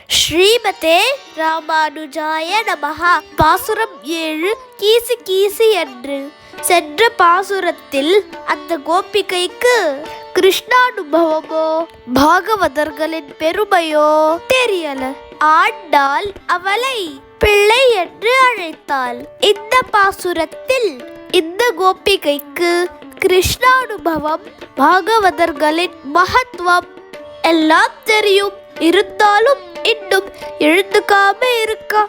ஸ்ரீமதே ராமானுஜாய நமஹ. பாசுரம் 7. கீசு கீசு என்று. சென்ற பாசுரத்தில் அந்த கோபிகைக்கு கிருஷ்ணானுபவமோ பாகவதர்களின் பெருமையோ தெரியல. ஆண்டாள் அவளை பிள்ளை என்று அழைத்தாள். இந்த பாசுரத்தில் இந்த கோபிகைக்கு கிருஷ்ணானுபவம் பாகவதர்களின் மகத்துவம் எல்லாம் தெரியும். இருந்தாலும் இன்னும் எழுந்துக்காம இருக்கா.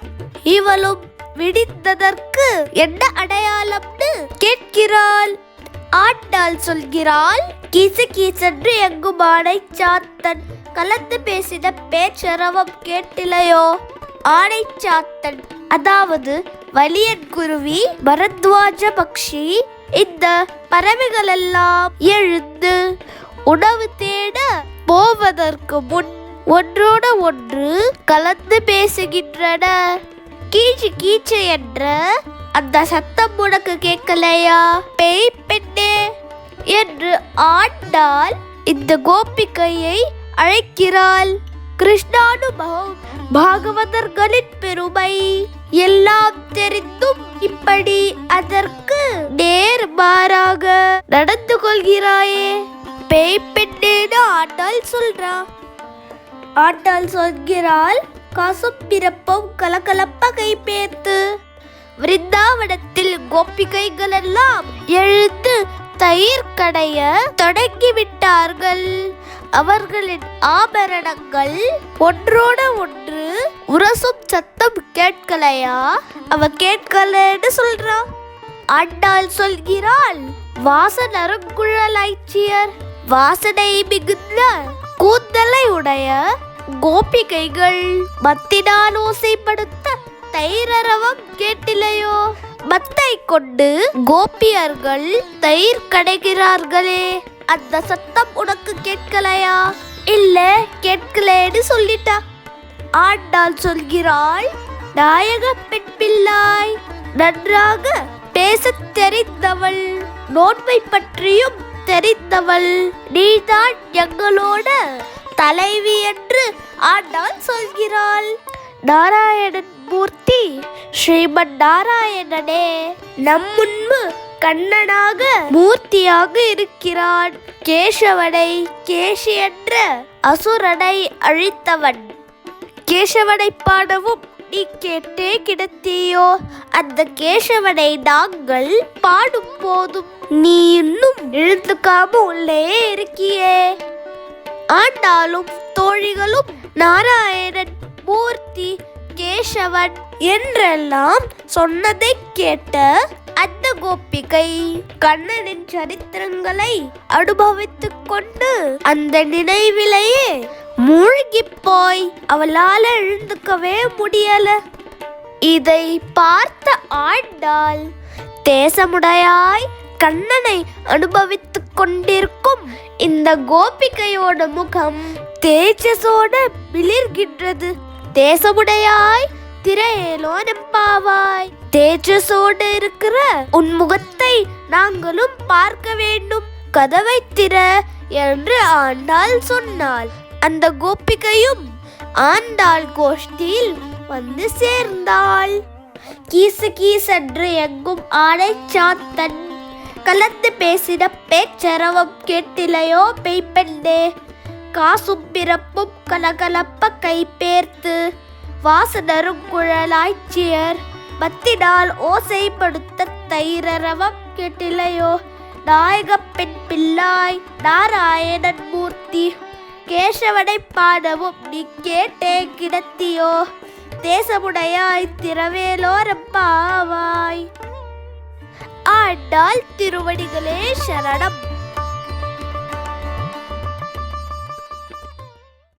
இவளும் விடிந்ததற்கு என்ன அடையாளம்னு கேட்கிறாள். ஆண்டாள் சொல்கிறாள், கீசு கீசென்று எங்கும் ஆடை சாத்தன் கலந்து பேசின பேச்சரவம் கேட்டிலையோ. ஆடை சாத்தன் அதாவது வலியன் குருவி, பரத்வாஜ பக்ஷி, இந்த பறவைகளெல்லாம் எழுந்து உணவு தேட போவதற்கு முன் ஒன்றோட ஒன்று கலந்து பேசுகின்றன. கீச்சு கீச்சு என்ற அந்த சத்தம் உனக்கு கேட்கலையா பேய் பெண்ணே என்று ஆண்டாள் இந்த கோபிகையை அழைக்கிறாள். கிருஷ்ணானுபவம் பாகவதர்களின் பெருமை எல்லாம் தெரிந்தும் இப்படி அதற்கு நேர்மாறாக நடந்து கொள்கிறாயே பேய் பெண்ணேன்னு ஆண்டாள் சொல்றா. ஆண்டாள் சொல்கிறாள், காசும் பிறப்பும் கலகலப்ப கை பேர்த்து. விருந்தாவனத்தில் கோபிகைகள் எல்லாம் எழுந்து தயிர் கடைய தொடங்கிவிட்டார்கள். அவர்களின் ஆபரணங்கள் ஒன்றோட ஒன்று உரசும் சத்தம் கேட்கலையா. அவ கேட்கலன்னு சொல்றா. ஆண்டாள் சொல்கிறாள், வாசனருங்குழலாய்ச்சியர் வாசனை மிகுந்த கூந்தலை உடைய கோபிகைகள் மத்தினால் ஓசைப்படுத்த தயிரரவம் கேட்டிலையோ. மத்தை கொண்டு கோபியர்கள் தயிர் கடைகிறார்களே, அந்த சத்தம் உனக்கு கேட்கலையா? இல்ல கேட்கலேன்னு சொல்லிட்டா. ஆண்டாள் சொல்கிறாள், நாயக பெண் பிள்ளாய் நன்றாக பேச தெரிந்தவள், நோன்பை பற்றியும் தெரிந்தவள், நீதான் எங்களோட தலைவி என்று ஆண்டாள் சொல்கிறாள். நாராயணன் மூர்த்தி ஸ்ரீமன் நாராயணனே நம் முன்பு கண்ணனாக மூர்த்தியாக இருக்கிறான். கேசவனை கேசி என்ற அசுரனை அழித்தவன். கேசவனை பாடவும் நீ கேட்டே கிடத்தியோ. அந்த கேசவனை நாங்கள் பாடும் போதும் நீ இன்னும் எழுந்துக்காம உள்ளே இருக்கியே. ஆண்டாளும் தோழிகளும் நாராயணன் மூர்த்தி கேசவன் என்றெல்லாம் சொன்னதை கேட்ட அந்த கோபிகை கண்ணனின் சரித்திரங்களை அனுபவித்துக் கொண்டு அந்த நினைவிலேயே மூழ்கி போய் அவளால எழுந்துக்கவே முடியல. இதை பார்த்த ஆண்டாள் தேசமுடையாய் கண்ணனை அனுபவித்துக் கொண்டிருக்கும் இந்த கோபிகையோட முகம் தேஜஸோட மிளிர்கின்றது. தேசமுடையாய் திரையேலோ நம்பாவாய், தேஜஸோடு இருக்கிற உன் முகத்தை நாங்களும் பார்க்க வேண்டும், கதவை திற என்று ஆண்டாள் சொன்னாள். அந்த கோபிகையும் ஆண்டாள் கோஷ்டியில் வந்து சேர்ந்தாள். கீசு கீசென்று எங்கும் ஆடை சாத்தன் கலந்து பேசின பேச்சரவம் கேட்டிலையோ பெய்பெண்ணே. காசும் பிறப்பும் கலகலப்ப கை பேர்த்து. வாசனரும் குழலாய்ச்சியர் மத்தினால் ஓசைப்படுத்த தயிரரவம் கேட்டிலையோ. நாயக பெண் பிள்ளாய் நாராயணன் மூர்த்தி கேசவனை பாடவும் நீ கேட்டே கிடத்தியோ. தேசமுடையாய் திரவேலோரம்பாவாய். ஆண்டாள் திருவடிகளே சரணம்.